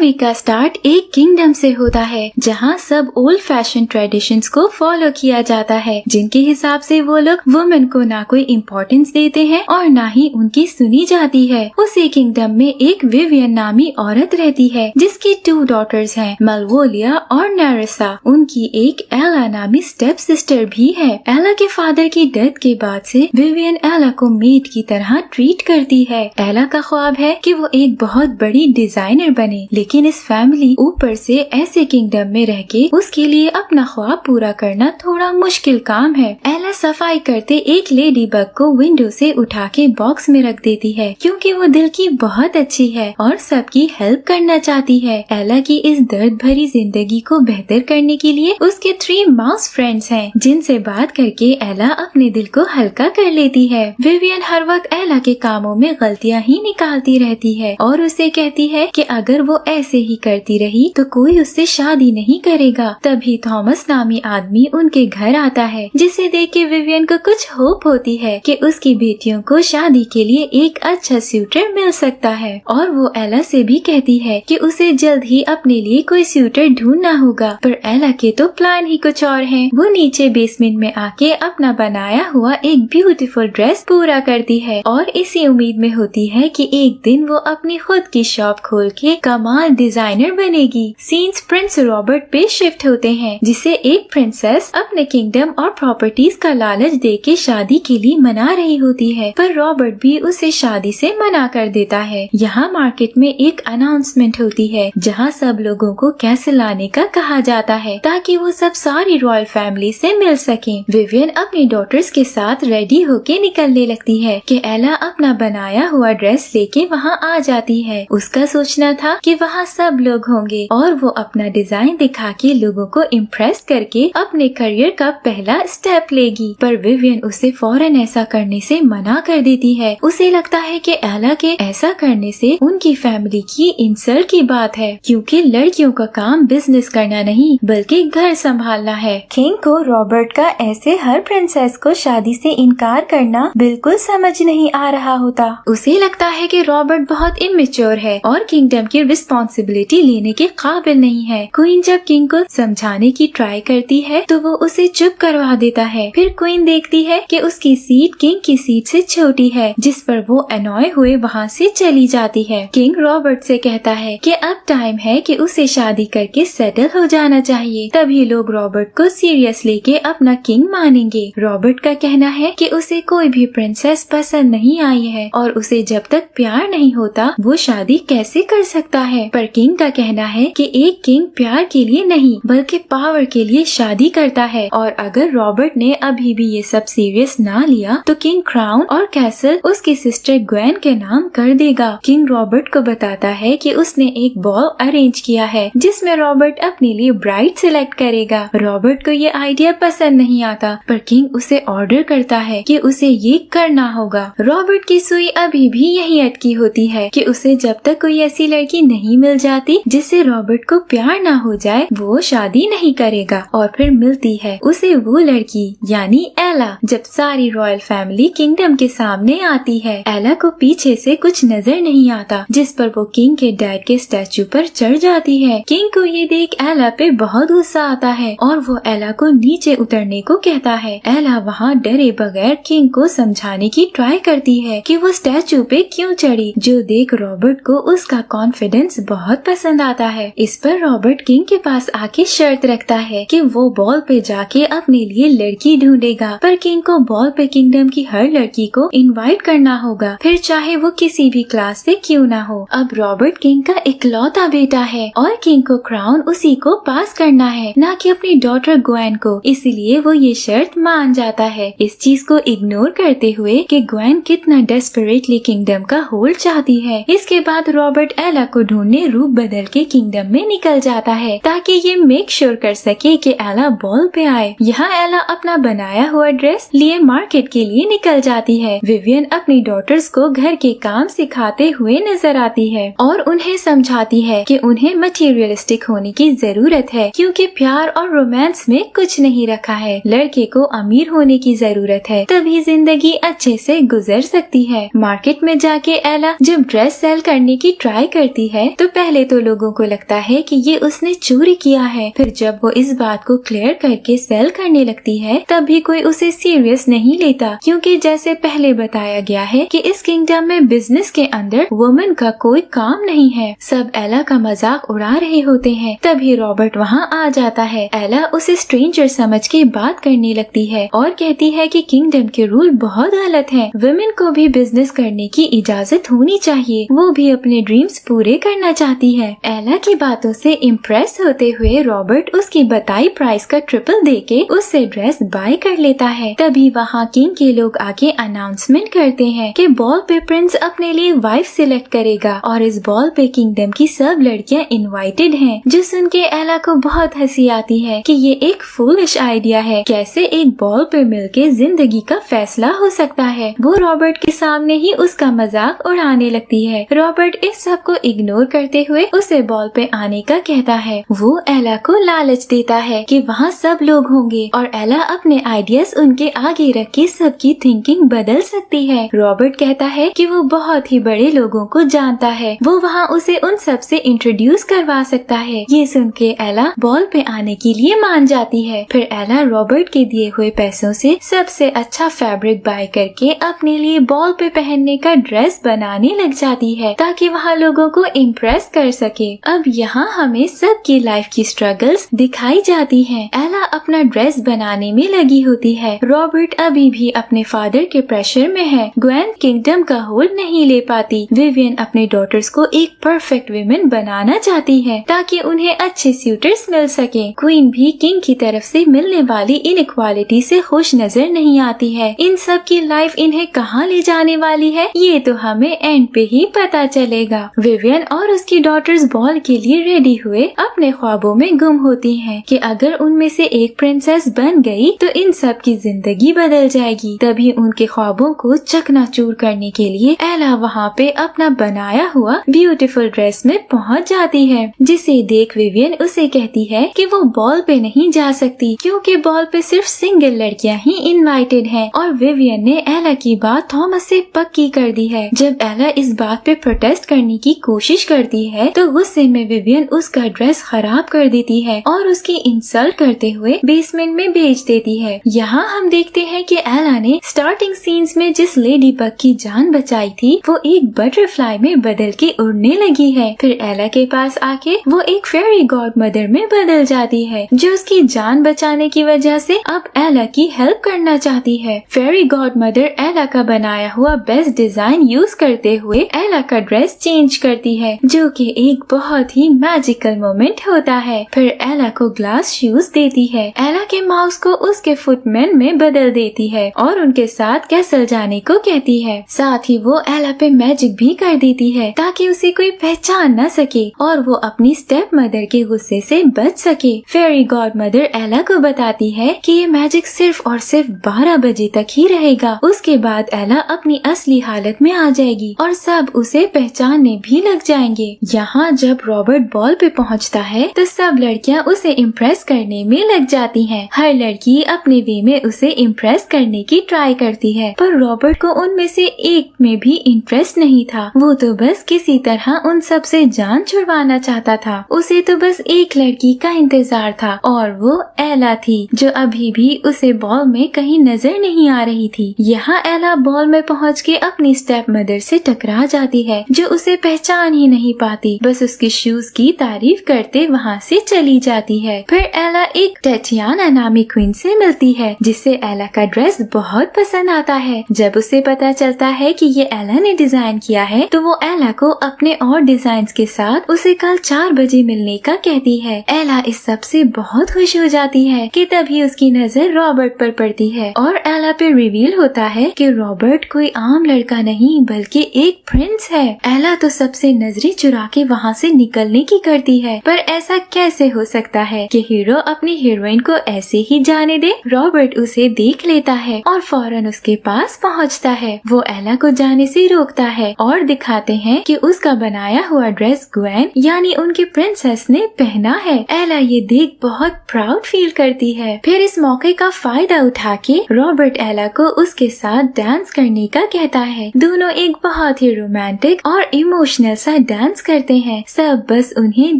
Movie का start एक kingdom से होता है जहाँ सब ओल्ड फैशन ट्रेडिशंस को फॉलो किया जाता है, जिनके हिसाब से वो लोग वुमेन को ना कोई इम्पोर्टेंस देते हैं और ना ही उनकी सुनी जाती है। उसी किंगडम में एक विवियन नामी औरत रहती है जिसकी 2 डॉटर्स हैं, मलवोलिया और नेरेसा। उनकी एक एला नामी स्टेप सिस्टर भी है। एला के फादर की डेथ के बाद से विवियन एला को मेड की तरह ट्रीट करती है। एला का ख्वाब है कि वो एक बहुत बड़ी डिजाइनर बने, लेकिन इस फैमिली ऊपर से ऐसे किंगडम में रह के उसके लिए अपना ख्वाब पूरा करना थोड़ा मुश्किल काम है। एला सफाई करते एक लेडी बग को विंडो से उठा के बॉक्स में रख देती है क्योंकि वो दिल की बहुत अच्छी है और सबकी हेल्प करना चाहती है। एला की इस दर्द भरी जिंदगी को बेहतर करने के लिए उसके 3 माउस फ्रेंड्स हैं, जिनसे बात करके एला अपने दिल को हल्का कर लेती है। विवियन हर वक्त एला के कामों में गलतियाँ ही निकालती रहती है और उसे कहती है कि अगर वो ऐसे ही करती रही तो कोई उससे शादी नहीं करेगा। तभी थॉमस नामी आदमी उनके घर आता है, जिसे देख के विवियन को कुछ होप होती है कि उसकी बेटियों को शादी के लिए एक अच्छा स्यूटर मिल सकता है। और वो एला से भी कहती है कि उसे जल्द ही अपने लिए कोई स्यूटर ढूंढना होगा, पर एला के तो प्लान ही कुछ और हैं। वो नीचे बेसमेंट में आके अपना बनाया हुआ एक ब्यूटीफुल ड्रेस पूरा करती है और इसी उम्मीद में होती है कि एक दिन वो अपनी खुद की शॉप खोल के कमाल डिजाइनर बनेगी। सीन्स प्रिंस रॉबर्ट पे शिफ्ट होते हैं, जिसे एक प्रिंसेस अपने किंगडम और प्रॉपर्टीज का लालच देके शादी के लिए मना रही होती है, पर रॉबर्ट भी उसे शादी से मना कर देता है। यहाँ मार्केट में एक अनाउंसमेंट होती है जहाँ सब लोगों को कैसल आने का कहा जाता है ताकि वो सब सारी रॉयल फैमिली से मिल सके। विवियन अपनी डॉटर्स के साथ रेडी होके निकलने लगती है कि एला अपना बनाया हुआ ड्रेस लेके वहाँ आ जाती है। उसका सोचना था कि वहाँ सब लोग होंगे और वो अपना डिजाइन दिखा के लोगों को इम्प्रेस करके अपने करियर का पहला स्टेप लेगी, पर विवियन उसे फौरन ऐसा करने से मना कर देती है। उसे लगता है कि एला के ऐसा करने से उनकी फैमिली की इंसल्ट की बात है, क्योंकि लड़कियों का काम बिजनेस करना नहीं बल्कि घर संभालना है। किंग को रॉबर्ट का ऐसे हर प्रिंसेस को शादी से इनकार करना बिल्कुल समझ नहीं आ रहा होता। उसे लगता है कि रॉबर्ट बहुत इमेच्योर है और किंगडम की रिस्पॉन्सिबिलिटी लेने के काबिल नहीं है। क्वीन जब किंग को समझाने की ट्राई करती है तो वो उसे चुप करवा देता है। फिर क्वीन देखती है कि उसकी सीट किंग की सीट से छोटी है, जिस पर वो अनॉय हुए वहाँ से चली जाती है। किंग रॉबर्ट से कहता है कि अब टाइम है कि उसे शादी करके सेटल हो जाना चाहिए, तभी लोग रॉबर्ट को सीरियस लेके अपना किंग मानेंगे। रॉबर्ट का कहना है कि उसे कोई भी प्रिंसेस पसंद नहीं आई है और उसे जब तक प्यार नहीं होता वो शादी कैसे कर सकता है। पर किंग का कहना है कि एक किंग प्यार के लिए नहीं बल्कि पावर के लिए शादी करता है, और अगर रॉबर्ट ने अभी भी ये सब सीरियस ना लिया तो किंग क्राउन और कैसल उसकी सिस्टर ग्वेन के नाम कर देगा। किंग रॉबर्ट को बताता है कि उसने एक बॉल अरेंज किया है जिसमें रॉबर्ट अपने लिए ब्राइड सिलेक्ट करेगा। रॉबर्ट को ये आइडिया पसंद नहीं आता, पर किंग उसे ऑर्डर करता है कि उसे ये करना होगा। रॉबर्ट की सुई अभी भी यही अटकी होती है कि उसे जब तक कोई ऐसी लड़की नहीं मिल जाती जिससे रॉबर्ट को प्यार ना हो जाए वो शादी नहीं करेगा। और फिर मिलती है उसे वो लड़की यानी एला। जब सारी रॉयल फैमिली किंगडम के सामने आती है, एला को पीछे से कुछ नजर नहीं आता, जिस पर वो किंग के डैड के स्टैचू पर चढ़ जाती है। किंग को ये देख एला पे बहुत गुस्सा आता है और वो एला को नीचे उतरने को कहता है। एला वहाँ डरे बगैर किंग को समझाने की ट्राई करती है कि वो स्टैचू पे क्यों चढ़ी, जो देख रॉबर्ट को उसका कॉन्फिडेंस बहुत पसंद आता है। इस पर रॉबर्ट किंग के पास आके शर्त रखता है कि वो बॉल पे जाके अपने लिए लड़की ढूंढेगा, पर किंग को बॉल पे किंगडम की हर लड़की को इनवाइट करना होगा, फिर चाहे वो किसी भी क्लास से क्यों ना हो। अब रॉबर्ट किंग का इकलौता बेटा है और किंग को क्राउन उसी को पास करना है, न कि अपनी डॉटर ग्वेन को, इसलिए वो ये शर्त मान जाता है। इस चीज को इग्नोर करते हुए कि ग्वेन कितना डेस्परेटली किंगडम का होल्ड चाहती है। इसके बाद रॉबर्ट एला को ढूंढने रूप बदल के किंगडम में निकल जाता है ताकि ये मेक श्योर कर सके कि एला बॉल पे आए। यहाँ एला अपना बनाया हुआ ड्रेस लिए मार्केट के लिए निकल जाती है। विवियन अपनी डॉटर्स को घर के काम सिखाते हुए नजर आती है और उन्हें समझाती है कि उन्हें मटेरियलिस्टिक होने की जरूरत है, क्योंकि प्यार और रोमांस में कुछ नहीं रखा है। लड़के को अमीर होने की जरूरत है, तभी जिंदगी अच्छे से गुजर सकती है। मार्केट में जाके एला जब ड्रेस सेल करने की ट्राई करती है तो तो पहले तो लोगों को लगता है कि ये उसने चोरी किया है। फिर जब वो इस बात को क्लियर करके सेल करने लगती है तब भी कोई उसे सीरियस नहीं लेता, क्योंकि जैसे पहले बताया गया है कि इस किंगडम में बिजनेस के अंदर वुमन का कोई काम नहीं है। सब एला का मजाक उड़ा रहे होते हैं। तभी रॉबर्ट वहाँ आ जाता है। एला उसे स्ट्रेंजर समझ के बात करने लगती है और कहती है कि किंगडम के रूल बहुत गलत हैं। वुमेन को भी बिजनेस करने की इजाजत होनी चाहिए। वो भी अपने ड्रीम्स पूरे करना चाहती है। एला की बातों से इम्प्रेस होते हुए रॉबर्ट उसकी बताई प्राइस का ट्रिपल देके उससे ड्रेस बाय कर लेता है। तभी वहाँ किंग के लोग आके अनाउंसमेंट करते हैं कि बॉल पे प्रिंस अपने लिए वाइफ सिलेक्ट करेगा और इस बॉल पे किंगडम की सब लड़कियाँ इनवाइटेड हैं। जो सुन के एला को बहुत हंसी आती है कि ये एक फूलिश आइडिया है। कैसे एक बॉल पे मिलके जिंदगी का फैसला हो सकता है। वो रॉबर्ट के सामने ही उसका मजाक उड़ाने लगती है। रॉबर्ट इस सब को इग्नोर करते हुए उसे बॉल पे आने का कहता है। वो एला को लालच देता है कि वहाँ सब लोग होंगे और एला अपने आइडियाज उनके आगे रख के सबकी थिंकिंग बदल सकती है। रॉबर्ट कहता है कि वो बहुत ही बड़े लोगों को जानता है। वो वहाँ उसे उन सब से इंट्रोड्यूस करवा सकता है। ये सुन के एला बॉल पे आने के लिए मान जाती है। फिर एला रॉबर्ट के दिए हुए पैसों से सबसे अच्छा फैब्रिक बाय करके अपने लिए बॉल पे पहनने का ड्रेस बनाने लग जाती है ताकि वहाँ लोगों को इम्प्रेस कर सके। अब यहाँ हमें सबकी लाइफ की स्ट्रगल्स दिखाई जाती हैं। एला अपना ड्रेस बनाने में लगी होती है। रॉबर्ट अभी भी अपने फादर के प्रेशर में है। ग्वेन किंगडम का होल्ड नहीं ले पाती। विवियन अपने डॉटर्स को एक परफेक्ट विमेन बनाना चाहती है ताकि उन्हें अच्छे सूटर्स मिल सके। क्वीन भी किंग की तरफ से मिलने वाली इनइक्वालिटी से खुश नजर नहीं आती है। इन सब की लाइफ इन्हें कहाँ ले जाने वाली है ये तो हमें एंड पे ही पता चलेगा। विवियन और उसकी डॉटर्स बॉल के लिए रेडी हुए अपने ख्वाबों में गुम होती हैं कि अगर उनमें से एक प्रिंसेस बन गई तो इन सब की जिंदगी बदल जाएगी। तभी उनके ख्वाबों को चकनाचूर करने के लिए एला वहाँ पे अपना बनाया हुआ ब्यूटीफुल ड्रेस में पहुँच जाती है, जिसे देख विवियन उसे कहती है कि वो बॉल पे नहीं जा सकती क्योंकि बॉल पे सिर्फ सिंगल लड़कियां ही इनवाइटेड हैं। और विवियन ने एला की बात थॉमस से पक्की कर दी है। जब एला इस बात पे प्रोटेस्ट करने की कोशिश करती है तो गुस्से में विवियन उसका ड्रेस खराब कर देती है और उसकी इंसल्ट करते हुए बेसमेंट में भेज देती है। यहाँ हम देखते हैं कि एला ने स्टार्टिंग सीन्स में जिस लेडी बग की जान बचाई थी वो एक बटरफ्लाई में बदल के उड़ने लगी है। फिर एला के पास आके वो एक फेरी गॉड मदर में बदल जाती है जो उसकी जान बचाने की वजह से अब एला की हेल्प करना चाहती है। फेरी गॉड मदर एला का बनाया हुआ बेस्ट डिजाइन यूज करते हुए एला का ड्रेस चेंज करती है जो कि एक बहुत ही मैजिकल मोमेंट होता है। फिर एला को ग्लास शूज देती है। एला के माउस को उसके फुटमैन में बदल देती है और उनके साथ कैसल जाने को कहती है। साथ ही वो एला पे मैजिक भी कर देती है ताकि उसे कोई पहचान न सके और वो अपनी स्टेप मदर के गुस्से से बच सके। फेरी गॉड मदर एला को बताती है कि ये मैजिक सिर्फ और सिर्फ 12 बजे तक ही रहेगा। उसके बाद एला अपनी असली हालत में आ जाएगी और सब उसे पहचानने भी लग जाएंगे। यहाँ जब रॉबर्ट बॉल पे पहुँचता है तो सब लड़कियाँ उसे इम्प्रेस करने में लग जाती हैं। हर लड़की अपने वे में उसे इम्प्रेस करने की ट्राई करती है पर रॉबर्ट को उनमें से एक में भी इंटरेस्ट नहीं था। वो तो बस किसी तरह उन सब से जान छुड़वाना चाहता था। उसे तो बस एक लड़की का इंतजार था और वो एला थी जो अभी भी उसे बॉल में कहीं नजर नहीं आ रही थी। यहाँ एला बॉल में पहुँच के अपनी स्टेप मदर से टकरा जाती है जो उसे पहचान ही नहीं पाती, बस उसके शूज की तारीफ करते वहाँ से चली जाती है। फिर एला एक टैटियाना नामी क्वीन से मिलती है जिसे एला का ड्रेस बहुत पसंद आता है। जब उसे पता चलता है कि ये एला ने डिजाइन किया है तो वो एला को अपने और डिजाइन के साथ उसे कल 4 बजे मिलने का कहती है। एला इस सब से बहुत खुश हो जाती है कि तभी उसकी नजर रॉबर्ट पर पड़ती है और एला पे रिवील होता है कि रॉबर्ट कोई आम लड़का नहीं बल्कि एक प्रिंस है। एला तो सबसे नजरें चुरा के वहाँ से निकलने की करती है पर ऐसा कैसे हो सकता है कि हीरो अपनी हीरोइन को ऐसे ही जाने दे। रॉबर्ट उसे देख लेता है और फौरन उसके पास पहुँचता है। वो एला को जाने से रोकता है और दिखाते हैं कि उसका बनाया हुआ ड्रेस ग्वेन यानी उनकी प्रिंसेस ने पहना है। एला ये देख बहुत प्राउड फील करती है। फिर इस मौके का फायदा उठा के रॉबर्ट एला को उसके साथ डांस करने का कहता है। दोनों एक बहुत ही रोमांटिक और इमोशनल सा डांस डांस करते हैं। सब बस उन्हें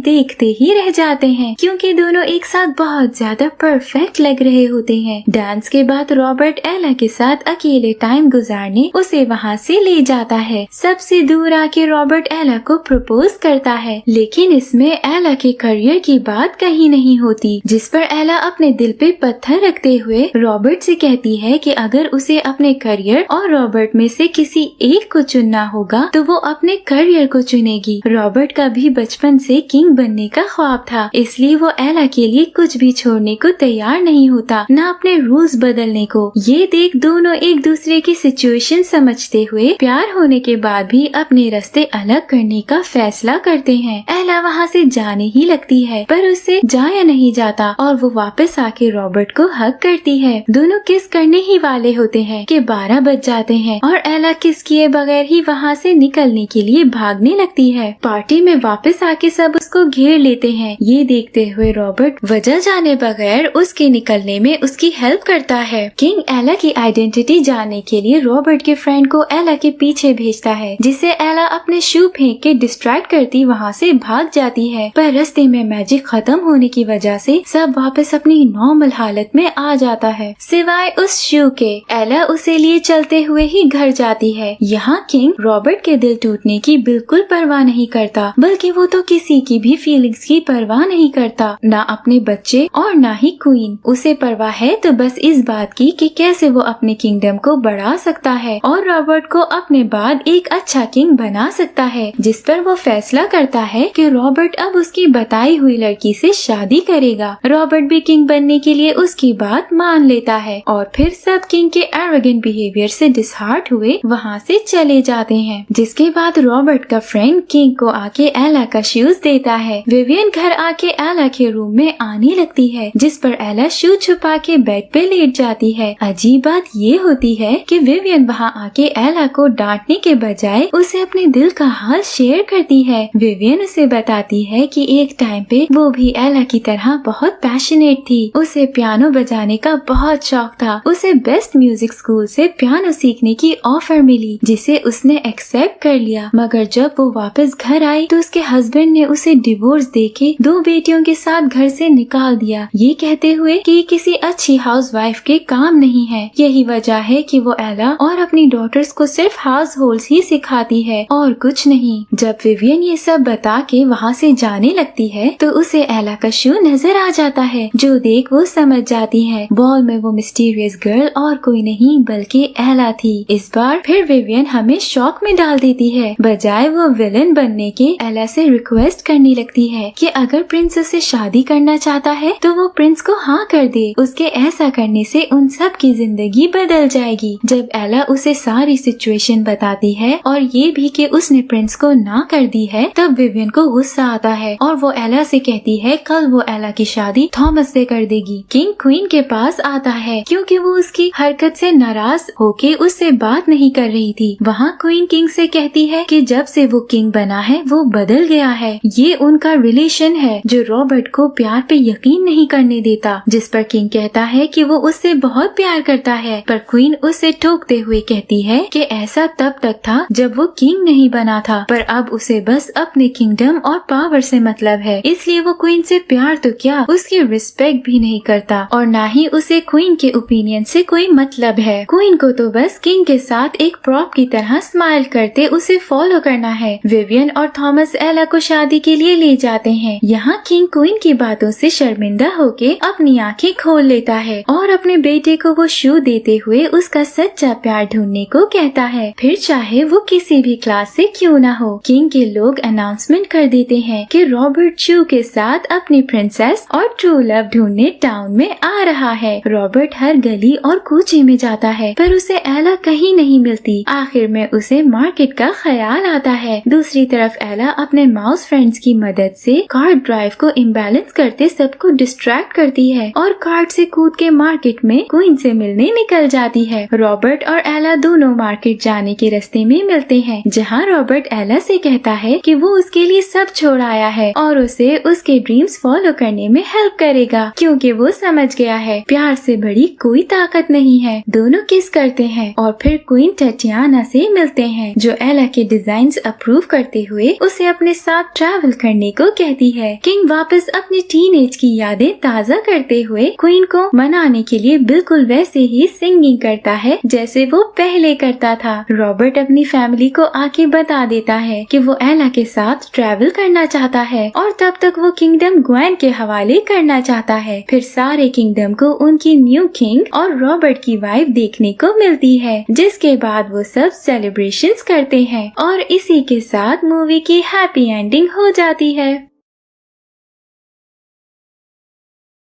देखते ही रह जाते हैं क्योंकि दोनों एक साथ बहुत ज्यादा परफेक्ट लग रहे होते हैं। डांस के बाद रॉबर्ट एला के साथ अकेले टाइम गुजारने उसे वहाँ से ले जाता है। सबसे दूर आके रॉबर्ट एला को प्रपोज करता है, लेकिन इसमें एला के करियर की बात कहीं नहीं होती, जिस पर एला अपने दिल पे पत्थर रखते हुए रॉबर्ट से कहती है कि अगर उसे अपने करियर और रॉबर्ट में से किसी एक को चुनना होगा तो वो अपने करियर को चुनेगी। रॉबर्ट का भी बचपन से किंग बनने का ख्वाब था, इसलिए वो एला के लिए कुछ भी छोड़ने को तैयार नहीं होता, न अपने रूल्स बदलने को। ये देख दोनों एक दूसरे की सिचुएशन समझते हुए प्यार होने के बाद भी अपने रास्ते अलग करने का फैसला करते हैं। एला वहाँ से जाने ही लगती है, पर उससे जाया नहीं जाता और वो वापस आके रॉबर्ट को हग करती है। दोनों किस करने ही वाले होते हैं कि 12 बज जाते हैं और एला किस किए बगैर ही वहाँ से निकलने के लिए भागने लगती है। पार्टी में वापस आके सब उसको घेर लेते हैं। ये देखते हुए रॉबर्ट वजह जाने बगैर उसके निकलने में उसकी हेल्प करता है। किंग एला की आइडेंटिटी जानने के लिए रॉबर्ट के फ्रेंड को एला के पीछे भेजता है, जिसे एला अपने शू फेंक के डिस्ट्रैक्ट करती वहाँ से भाग जाती है। पर रास्ते में मैजिक खत्म होने की वजह से सब वापस अपनी नॉर्मल हालत में आ जाता है, सिवाय उस शू के। एला उसे लिए चलते हुए ही घर जाती है। यहाँ किंग रॉबर्ट के दिल टूटने की बिल्कुल परवाह नहीं करता, बल्कि वो तो किसी की भी फीलिंग्स की परवाह नहीं करता, ना अपने बच्चे और ना ही क्वीन। उसे परवाह है तो बस इस बात की कि कैसे वो अपने किंगडम को बढ़ा सकता है और रॉबर्ट को अपने बाद एक अच्छा किंग बना सकता है, जिस पर वो फैसला करता है कि रॉबर्ट अब उसकी बताई हुई लड़की से शादी करेगा। रॉबर्ट भी किंग बनने के लिए उसकी बात मान लेता है और फिर सब किंग के एरोगेंट बिहेवियर से डिसहार्ट हुए वहाँ से चले जाते हैं। जिसके बाद रॉबर्ट का फ्रेंड किंग को आके एला का शूज देता है। विवियन घर आके एला के रूम में आने लगती है, जिस पर एला शू छुपा के बेड पे लेट जाती है। अजीब बात ये होती है कि विवियन वहाँ आके एला को डांटने के बजाय उसे अपने दिल का हाल शेयर करती है। विवियन उसे बताती है कि एक टाइम पे वो भी एला की तरह बहुत पैशनेट थी। उसे पियानो बजाने का बहुत शौक था। उसे बेस्ट म्यूजिक स्कूल से पियानो सीखने की ऑफर मिली, जिसे उसने एक्सेप्ट कर लिया। मगर जब वो वापस घर आई तो उसके हस्बैंड ने उसे डिवोर्स देके 2 बेटियों के साथ घर से निकाल दिया, ये कहते हुए कि किसी अच्छी हाउसवाइफ के काम नहीं है। यही वजह है कि वो एला और अपनी डॉटर्स को सिर्फ हाउस होल्ड्स ही सिखाती है और कुछ नहीं। जब विवियन ये सब बता के वहाँ से जाने लगती है तो उसे एला का शू नजर आ जाता है, जो देख वो समझ जाती है बॉल में वो मिस्टीरियस गर्ल और कोई नहीं बल्कि एला थी। इस बार फिर विवियन हमें शॉक में डाल देती है। बजाय वो विलन बनने के एला से रिक्वेस्ट करने लगती है कि अगर प्रिंस उससे शादी करना चाहता है तो वो प्रिंस को हाँ कर दे। उसके ऐसा करने से उन सब की जिंदगी बदल जाएगी। जब एला उसे सारी सिचुएशन बताती है और ये भी कि उसने प्रिंस को ना कर दी है, तब विवियन को गुस्सा आता है और वो एला से कहती है कल वो एला की शादी थॉमस से कर देगी। किंग क्वीन के पास आता है क्योंकि वो उसकी हरकत से नाराज होके उससे बात नहीं कर रही थी। वहाँ क्वीन किंग से कहती है कि जब से वो किंग बना है वो बदल गया है। ये उनका रिलेशन है जो रॉबर्ट को प्यार पे यकीन नहीं करने देता, जिस पर किंग कहता है कि वो उससे बहुत प्यार करता है। पर क्वीन उसे टोकते हुए कहती है कि ऐसा तब तक था जब वो किंग नहीं बना था, पर अब उसे बस अपने किंगडम और पावर से मतलब है, इसलिए वो क्वीन से प्यार तो क्या उसकी रिस्पेक्ट भी नहीं करता और ना ही उसे क्वीन के ओपिनियन से कोई मतलब है। क्वीन को तो बस किंग के साथ एक प्रॉप की तरह स्माइल करते उसे फॉलो करना है। विवियन और थॉमस एला को शादी के लिए ले जाते हैं। यहाँ किंग क्वीन की बातों से शर्मिंदा होके अपनी आंखें खोल लेता है और अपने बेटे को वो शू देते हुए उसका सच्चा प्यार ढूंढने को कहता है, फिर चाहे वो किसी भी क्लास से क्यों ना हो। किंग के लोग अनाउंसमेंट कर देते हैं कि रॉबर्ट शू के साथ अपनी प्रिंसेस और ट्रू लव ढूंढने टाउन में आ रहा है। रॉबर्ट हर गली और कूचे में जाता है पर उसे एला कहीं नहीं मिलती। आखिर में उसे मार्केट का ख्याल आता है। दूसरी तरफ एला अपने माउस फ्रेंड्स की मदद से कार्ड ड्राइव को इम्बैलेंस करते सबको डिस्ट्रैक्ट करती है और कार्ड से कूद के मार्केट में क्वीन से मिलने निकल जाती है। रॉबर्ट और एला दोनों मार्केट जाने के रास्ते में मिलते हैं, जहाँ रॉबर्ट एला से कहता है कि वो उसके लिए सब छोड़ आया है और उसे उसके ड्रीम्स फॉलो करने में हेल्प करेगा, क्योंकि वो समझ गया है प्यार से बड़ी कोई ताकत नहीं है। दोनों किस करते हैं और फिर क्वीन टटियाना से मिलते हैं, जो एला के डिजाइन्स अप्रूव करते हुए उसे अपने साथ ट्रैवल करने को कहती है। किंग वापस अपनी टीनेज की यादें ताज़ा करते हुए क्वीन को मनाने के लिए बिल्कुल वैसे ही सिंगिंग करता है जैसे वो पहले करता था। रॉबर्ट अपनी फैमिली को आके बता देता है कि वो एला के साथ ट्रैवल करना चाहता है और तब तक वो किंगडम ग्वेन के हवाले करना चाहता है। फिर सारे किंगडम को उनकी न्यू किंग और रॉबर्ट की वाइफ देखने को मिलती है, जिसके बाद वो सब सेलिब्रेशंस करते हैं और इसी के साथ मूवी की हैप्पी एंडिंग हो जाती है।